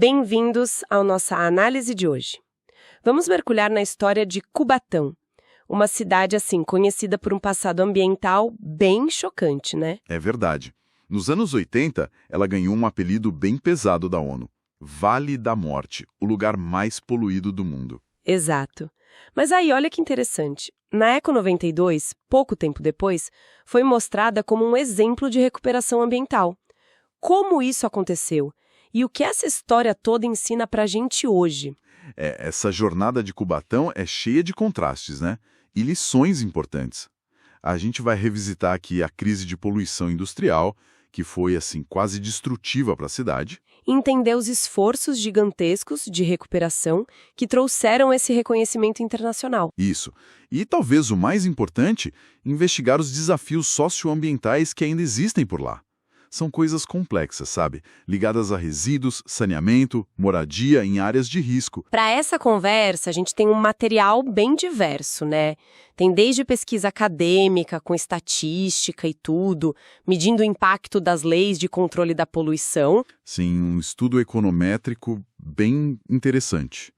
Bem-vindos à nossa análise de hoje. Vamos mergulhar na história de Cubatão, uma cidade assim conhecida por um passado ambiental bem chocante, né? É verdade. Nos anos 80, ela ganhou um apelido bem pesado da ONU. Vale da Morte, o lugar mais poluído do mundo. Exato. Mas aí, olha que interessante. Na Eco 92, pouco tempo depois, foi mostrada como um exemplo de recuperação ambiental. Como isso aconteceu? E o que essa história toda ensina pra gente hoje? Essa jornada de Cubatão é cheia de contrastes, né? E lições importantes. A gente vai revisitar aqui a crise de poluição industrial, que foi, assim, quase destrutiva para a cidade. Entender os esforços gigantescos de recuperação que trouxeram esse reconhecimento internacional. Isso. E talvez o mais importante, investigar os desafios socioambientais que ainda existem por lá. São coisas complexas, sabe? Ligadas a resíduos, saneamento, moradia em áreas de risco. Para essa conversa, a gente tem um material bem diverso, né? Tem desde pesquisa acadêmica, com estatística e tudo, medindo o impacto das leis de controle da poluição. Sim, um estudo econométrico bem interessante.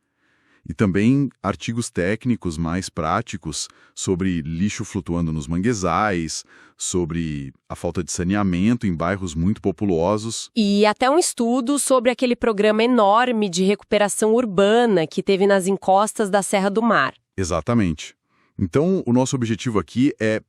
E também artigos técnicos mais práticos sobre lixo flutuando nos manguezais, sobre a falta de saneamento em bairros muito populosos. E até um estudo sobre aquele programa enorme de recuperação urbana que teve nas encostas da Serra do Mar. Exatamente. Então, o nosso objetivo aqui é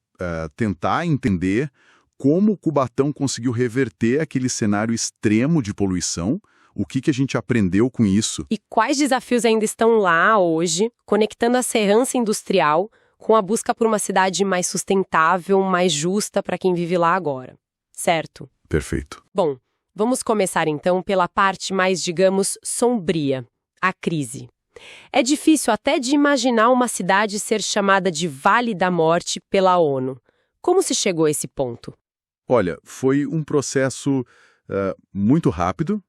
tentar entender como Cubatão conseguiu reverter aquele cenário extremo de poluição. O que a gente aprendeu com isso? E quais desafios ainda estão lá hoje, conectando a serrança industrial com a busca por uma cidade mais sustentável, mais justa para quem vive lá agora. Certo? Perfeito. Bom, vamos começar então pela parte mais, digamos, sombria, a crise. É difícil até de imaginar uma cidade ser chamada de Vale da Morte pela ONU. Como se chegou a esse ponto? Olha, foi um processo muito rápido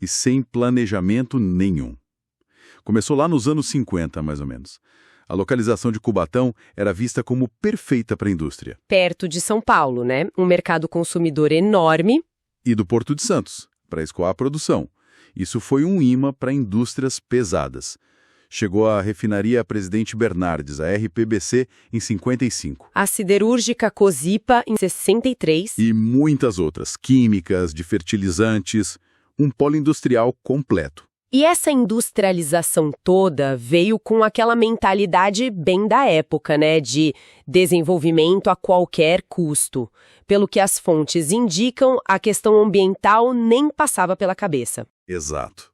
e sem planejamento nenhum. Começou lá nos anos 50, mais ou menos. A localização de Cubatão era vista como perfeita para a indústria. Perto de São Paulo, né? Um mercado consumidor enorme. E do Porto de Santos, para escoar a produção. Isso foi um imã para indústrias pesadas. Chegou a refinaria Presidente Bernardes, a RPBC, em 55. A siderúrgica Cosipa, em 63. E muitas outras, químicas, de fertilizantes, um polo industrial completo. E essa industrialização toda veio com aquela mentalidade bem da época, né, de desenvolvimento a qualquer custo. Pelo que as fontes indicam, a questão ambiental nem passava pela cabeça. Exato.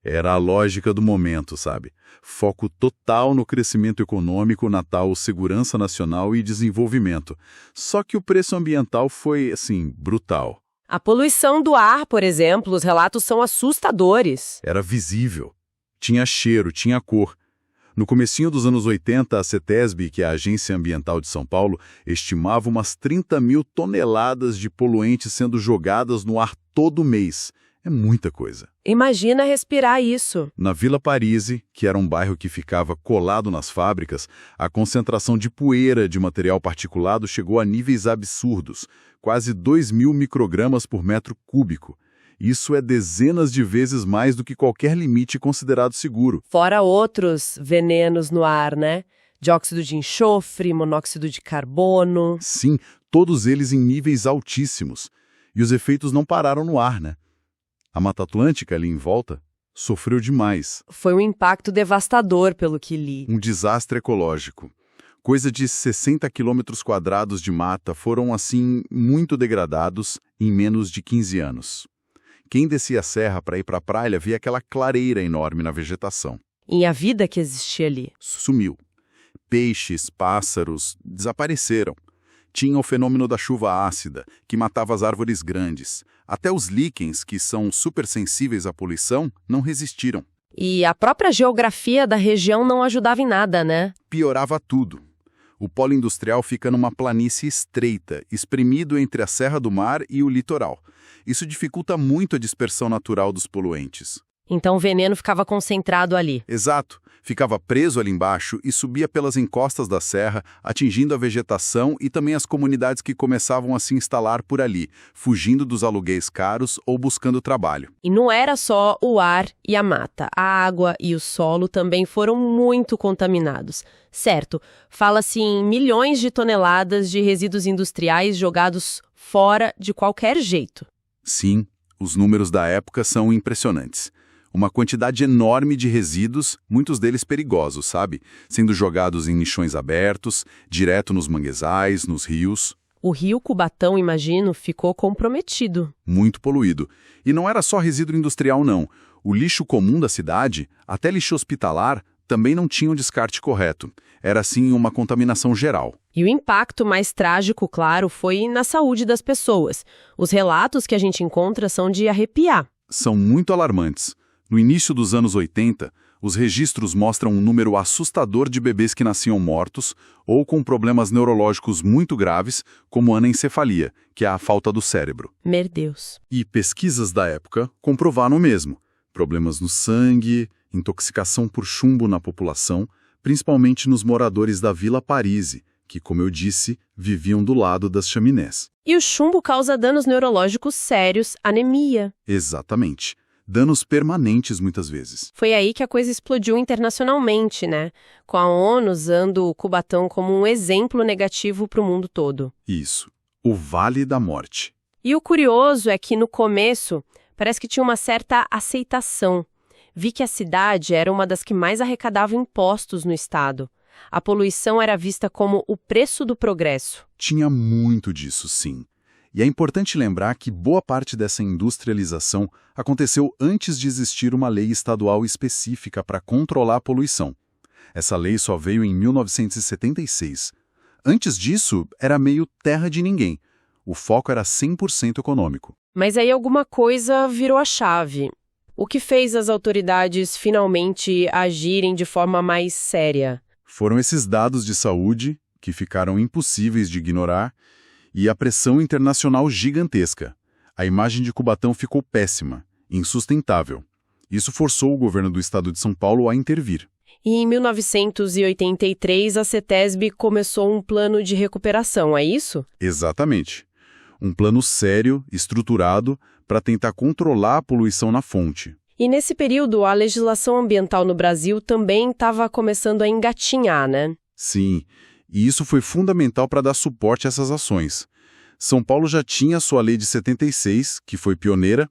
Era a lógica do momento, sabe? Foco total no crescimento econômico, na tal segurança nacional e desenvolvimento. Só que o preço ambiental foi, assim, brutal. A poluição do ar, por exemplo, os relatos são assustadores. Era visível. Tinha cheiro, tinha cor. No comecinho dos anos 80, a CETESB, que é a Agência Ambiental de São Paulo, estimava umas 30 mil toneladas de poluentes sendo jogadas no ar todo mês. É muita coisa. Imagina respirar isso. Na Vila Parise, que era um bairro que ficava colado nas fábricas, a concentração de poeira de material particulado chegou a níveis absurdos, quase 2.000 microgramas por metro cúbico. Isso é dezenas de vezes mais do que qualquer limite considerado seguro. Fora outros venenos no ar, né? Dióxido de enxofre, monóxido de carbono. Sim, todos eles em níveis altíssimos. E os efeitos não pararam no ar, né? A Mata Atlântica, ali em volta, sofreu demais. Foi um impacto devastador, pelo que li. Um desastre ecológico. Coisa de 60 quilômetros quadrados de mata foram, assim, muito degradados em menos de 15 anos. Quem descia a serra para ir para a praia via aquela clareira enorme na vegetação. E a vida que existia ali? Sumiu. Peixes, pássaros, desapareceram. Tinha o fenômeno da chuva ácida, que matava as árvores grandes. Até os líquens, que são supersensíveis à poluição, não resistiram. E a própria geografia da região não ajudava em nada, né? Piorava tudo. O polo industrial fica numa planície estreita, espremido entre a Serra do Mar e o litoral. Isso dificulta muito a dispersão natural dos poluentes. Então o veneno ficava concentrado ali. Exato. ficava preso ali embaixo e subia pelas encostas da serra, atingindo a vegetação e também as comunidades que começavam a se instalar por ali, fugindo dos aluguéis caros ou buscando trabalho. E não era só o ar e a mata, a água e o solo também foram muito contaminados. Certo, fala-se em milhões de toneladas de resíduos industriais jogados fora de qualquer jeito. Sim, os números da época são impressionantes. Uma quantidade enorme de resíduos, muitos deles perigosos, sabe? Sendo jogados em lixões abertos, direto nos manguezais, nos rios. O rio Cubatão, imagino, ficou comprometido. Muito poluído. E não era só resíduo industrial, não. O lixo comum da cidade, até lixo hospitalar, também não tinha um descarte correto. Era, assim, uma contaminação geral. E o impacto mais trágico, claro, foi na saúde das pessoas. Os relatos que a gente encontra são de arrepiar. São muito alarmantes. No início dos anos 80, os registros mostram um número assustador de bebês que nasciam mortos ou com problemas neurológicos muito graves, como anencefalia, que é a falta do cérebro. Meu Deus. E pesquisas da época comprovaram o mesmo. Problemas no sangue, intoxicação por chumbo na população, principalmente nos moradores da Vila Parise, que, como eu disse, viviam do lado das chaminés. E o chumbo causa danos neurológicos sérios, anemia. Exatamente. Danos permanentes, muitas vezes. Foi aí que a coisa explodiu internacionalmente, né? Com a ONU usando o Cubatão como um exemplo negativo para o mundo todo. Isso. O Vale da Morte. E o curioso é que, no começo, parece que tinha uma certa aceitação. Vi que a cidade era uma das que mais arrecadava impostos no estado. A poluição era vista como o preço do progresso. Tinha muito disso, sim. E é importante lembrar que boa parte dessa industrialização aconteceu antes de existir uma lei estadual específica para controlar a poluição. Essa lei só veio em 1976. Antes disso, era meio terra de ninguém. O foco era 100% econômico. Mas aí alguma coisa virou a chave. O que fez as autoridades finalmente agirem de forma mais séria? Foram esses dados de saúde, que ficaram impossíveis de ignorar, e a pressão internacional gigantesca. A imagem de Cubatão ficou péssima, insustentável. Isso forçou o governo do estado de São Paulo a intervir. E em 1983, a CETESB começou um plano de recuperação, é isso? Exatamente. Um plano sério, estruturado, para tentar controlar a poluição na fonte. E nesse período, a legislação ambiental no Brasil também estava começando a engatinhar, né? Sim, e isso foi fundamental para dar suporte a essas ações. São Paulo já tinha sua lei de 76, que foi pioneira.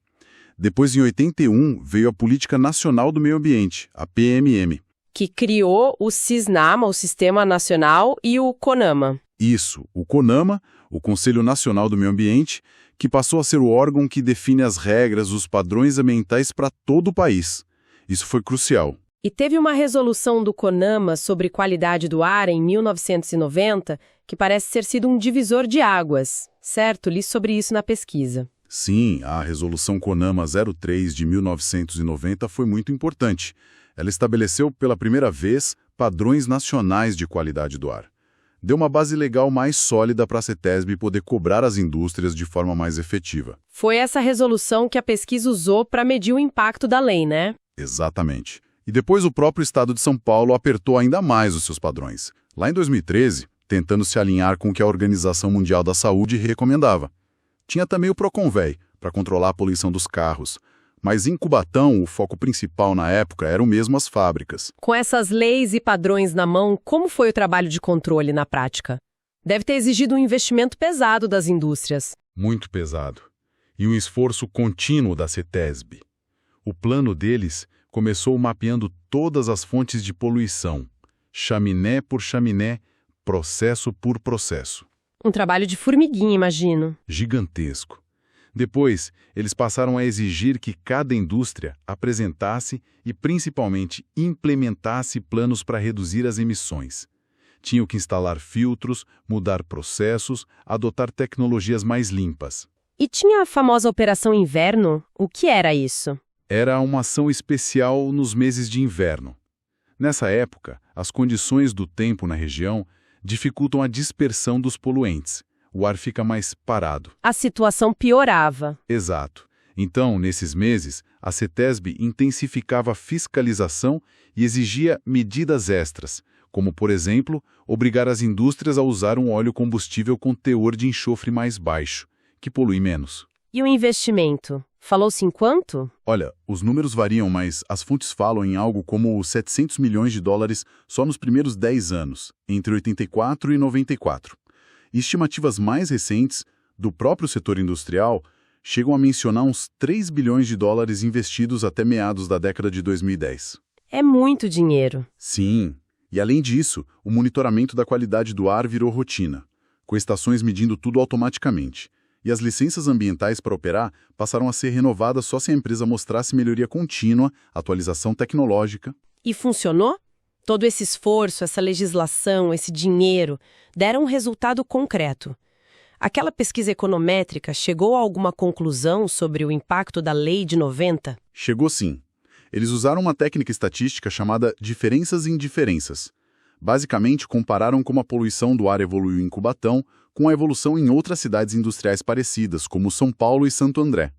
Depois, em 81, veio a Política Nacional do Meio Ambiente, a PMM. Que criou o SISNAMA, o Sistema Nacional, e o CONAMA. Isso, o CONAMA, o Conselho Nacional do Meio Ambiente, que passou a ser o órgão que define as regras, os padrões ambientais para todo o país. Isso foi crucial. E teve uma resolução do CONAMA sobre qualidade do ar em 1990 que parece ter sido um divisor de águas, certo? Li sobre isso na pesquisa. Sim, a resolução CONAMA 03 de 1990 foi muito importante. Ela estabeleceu pela primeira vez padrões nacionais de qualidade do ar. Deu uma base legal mais sólida para a CETESB poder cobrar as indústrias de forma mais efetiva. Foi essa resolução que a pesquisa usou para medir o impacto da lei, né? Exatamente. E depois o próprio estado de São Paulo apertou ainda mais os seus padrões. Lá em 2013, tentando se alinhar com o que a Organização Mundial da Saúde recomendava. Tinha também o Proconvei, para controlar a poluição dos carros. Mas em Cubatão, o foco principal na época eram mesmo as fábricas. Com essas leis e padrões na mão, como foi o trabalho de controle na prática? Deve ter exigido um investimento pesado das indústrias. Muito pesado. E um esforço contínuo da CETESB. O plano deles começou mapeando todas as fontes de poluição, chaminé por chaminé, processo por processo. Um trabalho de formiguinha, imagino. Gigantesco. Depois, eles passaram a exigir que cada indústria apresentasse e, principalmente, implementasse planos para reduzir as emissões. Tinham que instalar filtros, mudar processos, adotar tecnologias mais limpas. E tinha a famosa Operação Inverno? O que era isso? Era uma ação especial nos meses de inverno. Nessa época, as condições do tempo na região dificultam a dispersão dos poluentes. O ar fica mais parado. A situação piorava. Exato. Então, nesses meses, a CETESB intensificava a fiscalização e exigia medidas extras, como, por exemplo, obrigar as indústrias a usar um óleo combustível com teor de enxofre mais baixo, que polui menos. E o investimento? Falou-se em quanto? Olha, os números variam, mas as fontes falam em algo como 700 milhões de dólares só nos primeiros 10 anos, entre 84 e 94. E estimativas mais recentes, do próprio setor industrial, chegam a mencionar uns 3 bilhões de dólares investidos até meados da década de 2010. É muito dinheiro. Sim, e além disso, o monitoramento da qualidade do ar virou rotina, com estações medindo tudo automaticamente. E as licenças ambientais para operar passaram a ser renovadas só se a empresa mostrasse melhoria contínua, atualização tecnológica. E funcionou? Todo esse esforço, essa legislação, esse dinheiro, deram um resultado concreto. Aquela pesquisa econométrica chegou a alguma conclusão sobre o impacto da Lei de 90? Chegou sim. Eles usaram uma técnica estatística chamada diferenças em diferenças. Basicamente, compararam como a poluição do ar evoluiu em Cubatão com a evolução em outras cidades industriais parecidas, como São Paulo e Santo André,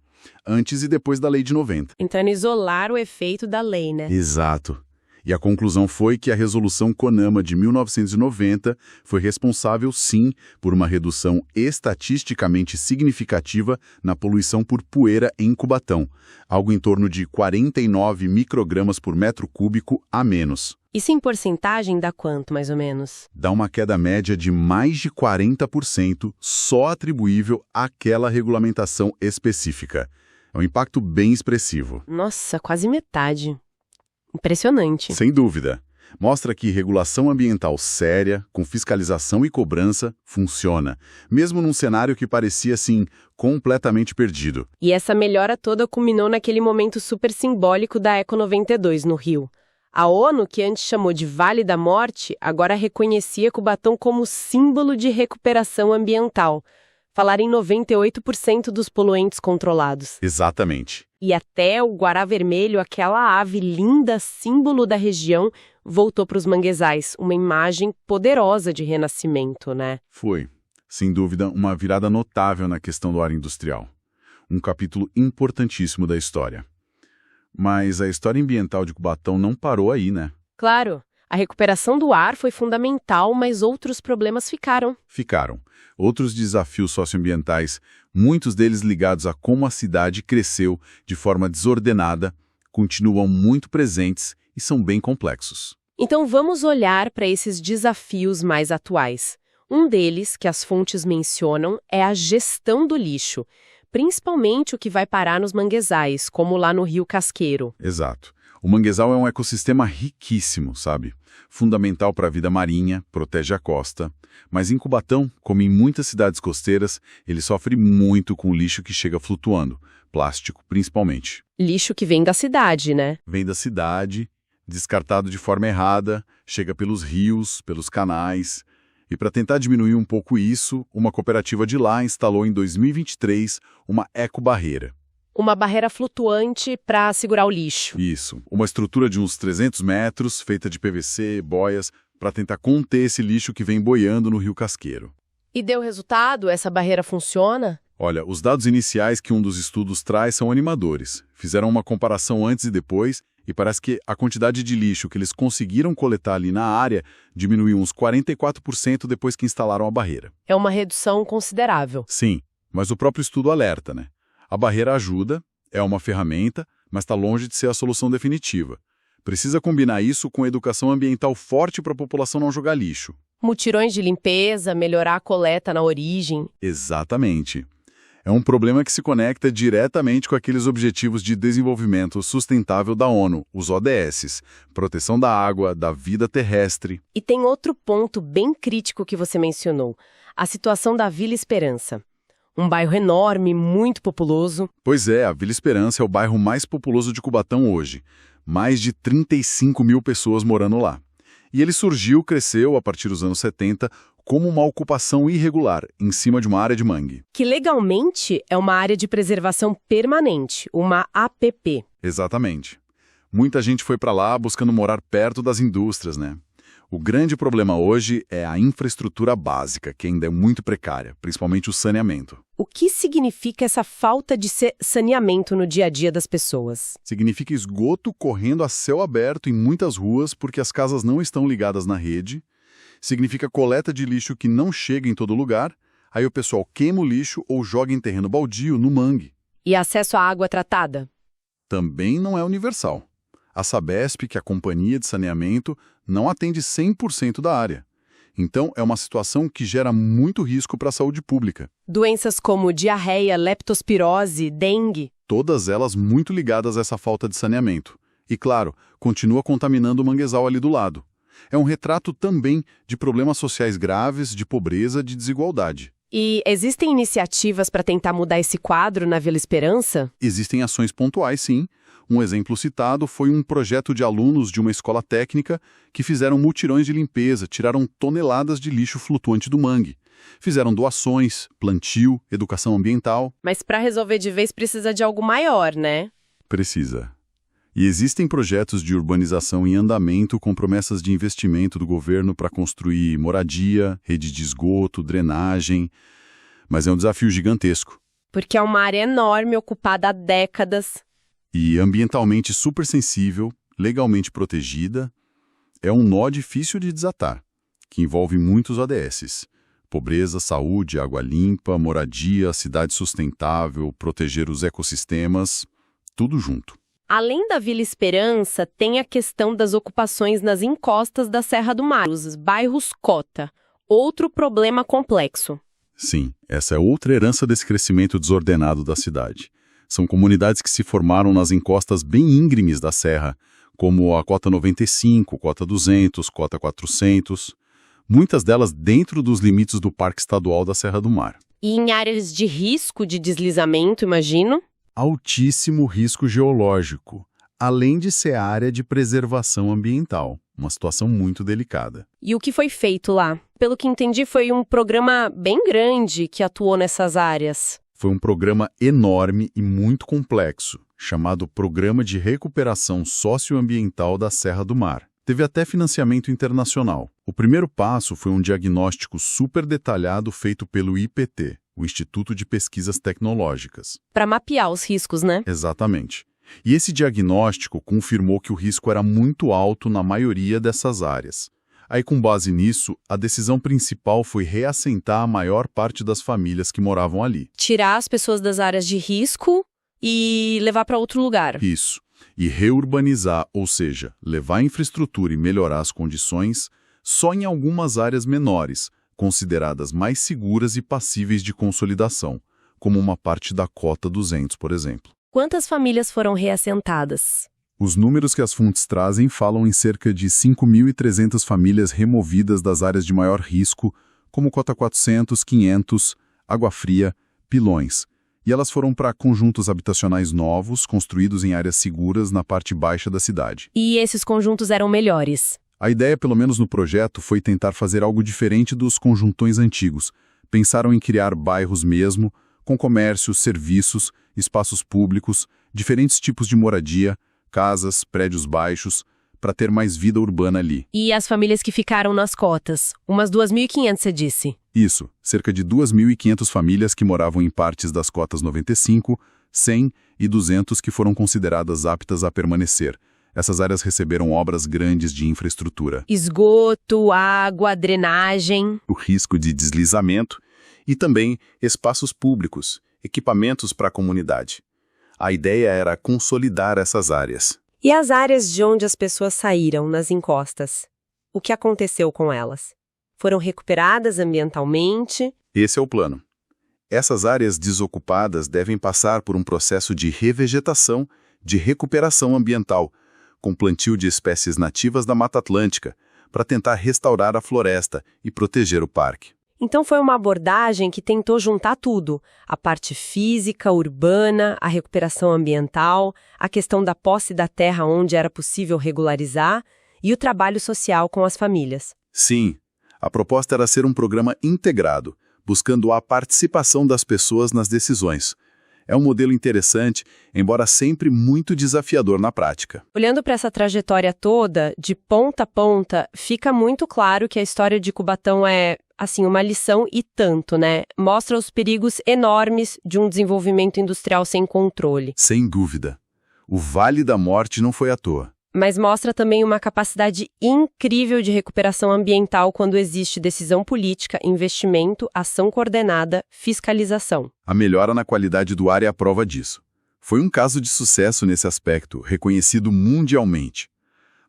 antes e depois da Lei de 90. Tentando isolar o efeito da lei, né? Exato. E a conclusão foi que a Resolução CONAMA de 1990 foi responsável, sim, por uma redução estatisticamente significativa na poluição por poeira em Cubatão, algo em torno de 49 microgramas por metro cúbico a menos. Isso em porcentagem dá quanto, mais ou menos? Dá uma queda média de mais de 40%, só atribuível àquela regulamentação específica. É um impacto bem expressivo. Nossa, quase metade. Impressionante. Sem dúvida. Mostra que regulação ambiental séria, com fiscalização e cobrança, funciona, mesmo num cenário que parecia, assim, completamente perdido. E essa melhora toda culminou naquele momento super simbólico da Eco 92, no Rio. A ONU, que antes chamou de Vale da Morte, agora reconhecia Cubatão como símbolo de recuperação ambiental. Falar em 98% dos poluentes controlados. Exatamente. E até o guará vermelho, aquela ave linda, símbolo da região, voltou para os manguezais. Uma imagem poderosa de renascimento, né? Foi, sem dúvida, uma virada notável na questão do ar industrial. Um capítulo importantíssimo da história. Mas a história ambiental de Cubatão não parou aí, né? Claro, a recuperação do ar foi fundamental, mas outros problemas ficaram. Ficaram. Outros desafios socioambientais, muitos deles ligados a como a cidade cresceu de forma desordenada, continuam muito presentes e são bem complexos. Então vamos olhar para esses desafios mais atuais. Um deles, que as fontes mencionam, é a gestão do lixo, principalmente o que vai parar nos manguezais, como lá no Rio Casqueiro. Exato. O manguezal é um ecossistema riquíssimo, sabe? Fundamental para a vida marinha, protege a costa. Mas em Cubatão, como em muitas cidades costeiras, ele sofre muito com o lixo que chega flutuando, plástico principalmente. Lixo que vem da cidade, né? Vem da cidade, descartado de forma errada, chega pelos rios, pelos canais. E para tentar diminuir um pouco isso, uma cooperativa de lá instalou em 2023 uma ecobarreira. Uma barreira flutuante para segurar o lixo. Isso, uma estrutura de uns 300 metros, feita de PVC, boias, para tentar conter esse lixo que vem boiando no Rio Casqueiro. E deu resultado? Essa barreira funciona? Olha, os dados iniciais que um dos estudos traz são animadores. Fizeram uma comparação antes e depois, e parece que a quantidade de lixo que eles conseguiram coletar ali na área diminuiu uns 44% depois que instalaram a barreira. É uma redução considerável. Sim, mas o próprio estudo alerta, né? A barreira ajuda, é uma ferramenta, mas está longe de ser a solução definitiva. Precisa combinar isso com educação ambiental forte para a população não jogar lixo. Mutirões de limpeza, melhorar a coleta na origem. Exatamente. É um problema que se conecta diretamente com aqueles Objetivos de Desenvolvimento Sustentável da ONU, os ODS, proteção da água, da vida terrestre. E tem outro ponto bem crítico que você mencionou, a situação da Vila Esperança. Um bairro enorme, muito populoso. Pois é, a Vila Esperança é o bairro mais populoso de Cubatão hoje. Mais de 35 mil pessoas morando lá. E ele cresceu a partir dos anos 70, como uma ocupação irregular, em cima de uma área de mangue. Que legalmente é uma área de preservação permanente, uma APP. Exatamente. Muita gente foi para lá buscando morar perto das indústrias, né? O grande problema hoje é a infraestrutura básica, que ainda é muito precária, principalmente o saneamento. O que significa essa falta de saneamento no dia a dia das pessoas? Significa esgoto correndo a céu aberto em muitas ruas porque as casas não estão ligadas na rede. Significa coleta de lixo que não chega em todo lugar. Aí o pessoal queima o lixo ou joga em terreno baldio, no mangue. E acesso à água tratada? Também não é universal. A Sabesp, que é a companhia de saneamento, não atende 100% da área. Então, é uma situação que gera muito risco para a saúde pública. Doenças como diarreia, leptospirose, dengue. Todas elas muito ligadas a essa falta de saneamento. E, claro, continua contaminando o manguezal ali do lado. É um retrato também de problemas sociais graves, de pobreza, de desigualdade. E existem iniciativas para tentar mudar esse quadro na Vila Esperança? Existem ações pontuais, sim. Um exemplo citado foi um projeto de alunos de uma escola técnica que fizeram mutirões de limpeza, tiraram toneladas de lixo flutuante do mangue. Fizeram doações, plantio, educação ambiental. Mas para resolver de vez precisa de algo maior, né? Precisa. E existem projetos de urbanização em andamento com promessas de investimento do governo para construir moradia, rede de esgoto, drenagem. Mas é um desafio gigantesco. Porque é uma área enorme, ocupada há décadas. E ambientalmente super sensível, legalmente protegida, é um nó difícil de desatar, que envolve muitos ODSs. Pobreza, saúde, água limpa, moradia, cidade sustentável, proteger os ecossistemas, tudo junto. Além da Vila Esperança, tem a questão das ocupações nas encostas da Serra do Mar, os bairros Cota, outro problema complexo. Sim, essa é outra herança desse crescimento desordenado da cidade. São comunidades que se formaram nas encostas bem íngremes da serra, como a Cota 95, Cota 200, Cota 400, muitas delas dentro dos limites do Parque Estadual da Serra do Mar. E em áreas de risco de deslizamento, imagino? Altíssimo risco geológico, além de ser área de preservação ambiental, uma situação muito delicada. E o que foi feito lá? Pelo que entendi, foi um programa bem grande que atuou nessas áreas. Foi um programa enorme e muito complexo, chamado Programa de Recuperação Socioambiental da Serra do Mar. Teve até financiamento internacional. O primeiro passo foi um diagnóstico super detalhado feito pelo IPT, o Instituto de Pesquisas Tecnológicas. Para mapear os riscos, né? Exatamente. E esse diagnóstico confirmou que o risco era muito alto na maioria dessas áreas. Aí, com base nisso, a decisão principal foi reassentar a maior parte das famílias que moravam ali. Tirar as pessoas das áreas de risco e levar para outro lugar. Isso. E reurbanizar, ou seja, levar a infraestrutura e melhorar as condições só em algumas áreas menores, consideradas mais seguras e passíveis de consolidação, como uma parte da Cota 200, por exemplo. Quantas famílias foram reassentadas? Os números que as fontes trazem falam em cerca de 5.300 famílias removidas das áreas de maior risco, como Cota 400, 500, Água Fria, Pilões. E elas foram para conjuntos habitacionais novos, construídos em áreas seguras na parte baixa da cidade. E esses conjuntos eram melhores? A ideia, pelo menos no projeto, foi tentar fazer algo diferente dos conjuntões antigos. Pensaram em criar bairros mesmo, com comércio, serviços, espaços públicos, diferentes tipos de moradia, casas, prédios baixos, para ter mais vida urbana ali. E as famílias que ficaram nas cotas? Umas 2.500, você disse? Isso, cerca de 2.500 famílias que moravam em partes das cotas 95, 100 e 200 que foram consideradas aptas a permanecer. Essas áreas receberam obras grandes de infraestrutura. Esgoto, água, drenagem. O risco de deslizamento e também espaços públicos, equipamentos para a comunidade. A ideia era consolidar essas áreas. E as áreas de onde as pessoas saíram, nas encostas? O que aconteceu com elas? Foram recuperadas ambientalmente? Esse é o plano. Essas áreas desocupadas devem passar por um processo de revegetação, de recuperação ambiental, com plantio de espécies nativas da Mata Atlântica, para tentar restaurar a floresta e proteger o parque. Então foi uma abordagem que tentou juntar tudo, a parte física, urbana, a recuperação ambiental, a questão da posse da terra onde era possível regularizar e o trabalho social com as famílias. Sim, a proposta era ser um programa integrado, buscando a participação das pessoas nas decisões. É um modelo interessante, embora sempre muito desafiador na prática. Olhando para essa trajetória toda, de ponta a ponta, fica muito claro que a história de Cubatão é, assim, uma lição e tanto, né? Mostra os perigos enormes de um desenvolvimento industrial sem controle. Sem dúvida. O Vale da Morte não foi à toa. Mas mostra também uma capacidade incrível de recuperação ambiental quando existe decisão política, investimento, ação coordenada, fiscalização. A melhora na qualidade do ar é a prova disso. Foi um caso de sucesso nesse aspecto, reconhecido mundialmente.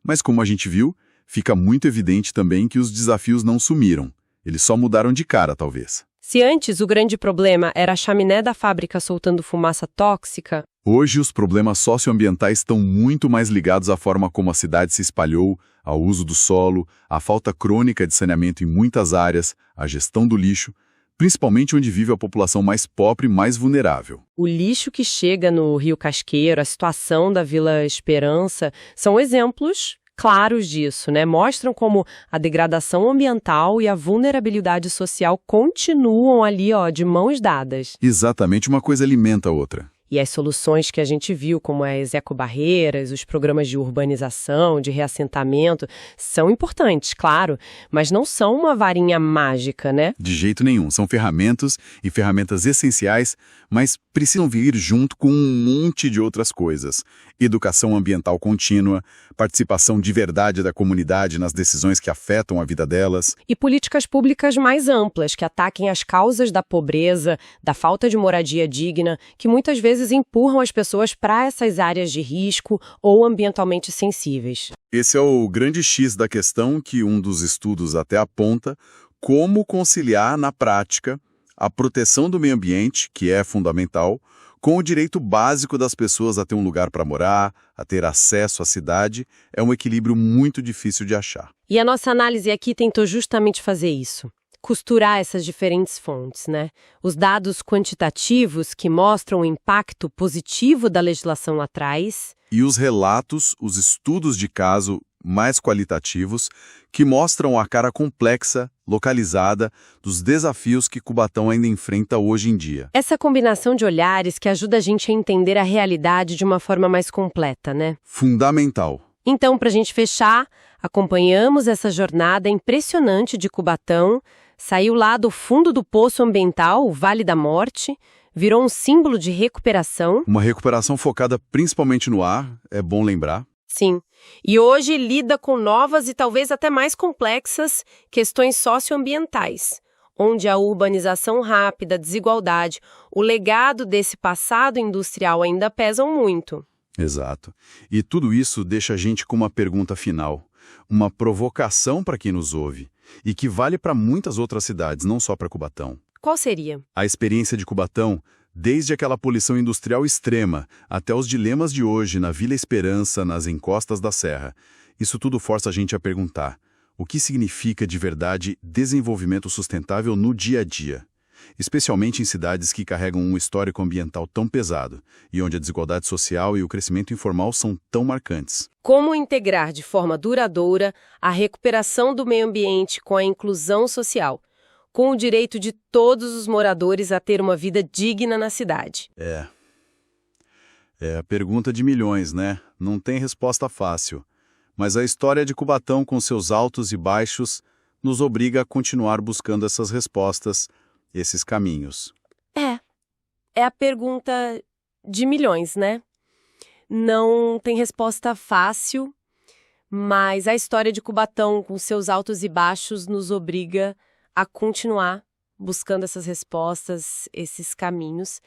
Mas como a gente viu, fica muito evidente também que os desafios não sumiram. Eles só mudaram de cara, talvez. Se antes o grande problema era a chaminé da fábrica soltando fumaça tóxica, hoje os problemas socioambientais estão muito mais ligados à forma como a cidade se espalhou, ao uso do solo, à falta crônica de saneamento em muitas áreas, à gestão do lixo, principalmente onde vive a população mais pobre e mais vulnerável. o lixo que chega no Rio Casqueiro, a situação da Vila Esperança, são exemplos claros disso, né? Mostram como a degradação ambiental e a vulnerabilidade social continuam ali, ó, de mãos dadas. Exatamente, uma coisa alimenta a outra. E as soluções que a gente viu, como as ecobarreiras, os programas de urbanização, de reassentamento, são importantes, claro, mas não são uma varinha mágica, né? De jeito nenhum, são ferramentas e ferramentas essenciais, mas precisam vir junto com um monte de outras coisas. Educação ambiental contínua, participação de verdade da comunidade nas decisões que afetam a vida delas. E políticas públicas mais amplas, que ataquem as causas da pobreza, da falta de moradia digna, que muitas vezes empurram as pessoas para essas áreas de risco ou ambientalmente sensíveis. Esse é o grande X da questão que um dos estudos até aponta: como conciliar na prática a proteção do meio ambiente, que é fundamental, com o direito básico das pessoas a ter um lugar para morar, a ter acesso à cidade. É um equilíbrio muito difícil de achar. E a nossa análise aqui tentou justamente fazer isso. Costurar essas diferentes fontes, né? Os dados quantitativos que mostram o impacto positivo da legislação lá atrás. E os relatos, os estudos de caso mais qualitativos, que mostram a cara complexa, localizada, dos desafios que Cubatão ainda enfrenta hoje em dia. Essa combinação de olhares que ajuda a gente a entender a realidade de uma forma mais completa, né? Fundamental. Então, para a gente fechar, acompanhamos essa jornada impressionante de Cubatão, saiu lá do fundo do poço ambiental, o Vale da Morte, virou um símbolo de recuperação. Uma recuperação focada principalmente no ar, é bom lembrar. Sim. E hoje lida com novas e talvez até mais complexas questões socioambientais, onde a urbanização rápida, a desigualdade, o legado desse passado industrial ainda pesam muito. Exato. E tudo isso deixa a gente com uma pergunta final, uma provocação para quem nos ouve, e que vale para muitas outras cidades, não só para Cubatão. Qual seria? A experiência de Cubatão, desde aquela poluição industrial extrema até os dilemas de hoje na Vila Esperança, nas encostas da serra, isso tudo força a gente a perguntar: o que significa de verdade desenvolvimento sustentável no dia a dia? Especialmente em cidades que carregam um histórico ambiental tão pesado e onde a desigualdade social e o crescimento informal são tão marcantes. Como integrar de forma duradoura a recuperação do meio ambiente com a inclusão social, com o direito de todos os moradores a ter uma vida digna na cidade? É a pergunta de milhões, né? Não tem resposta fácil. Mas a história de Cubatão, com seus altos e baixos, nos obriga a continuar buscando essas respostas, esses caminhos. É a pergunta de milhões, né? Não tem resposta fácil, mas a história de Cubatão, com seus altos e baixos, nos obriga a continuar buscando essas respostas, esses caminhos.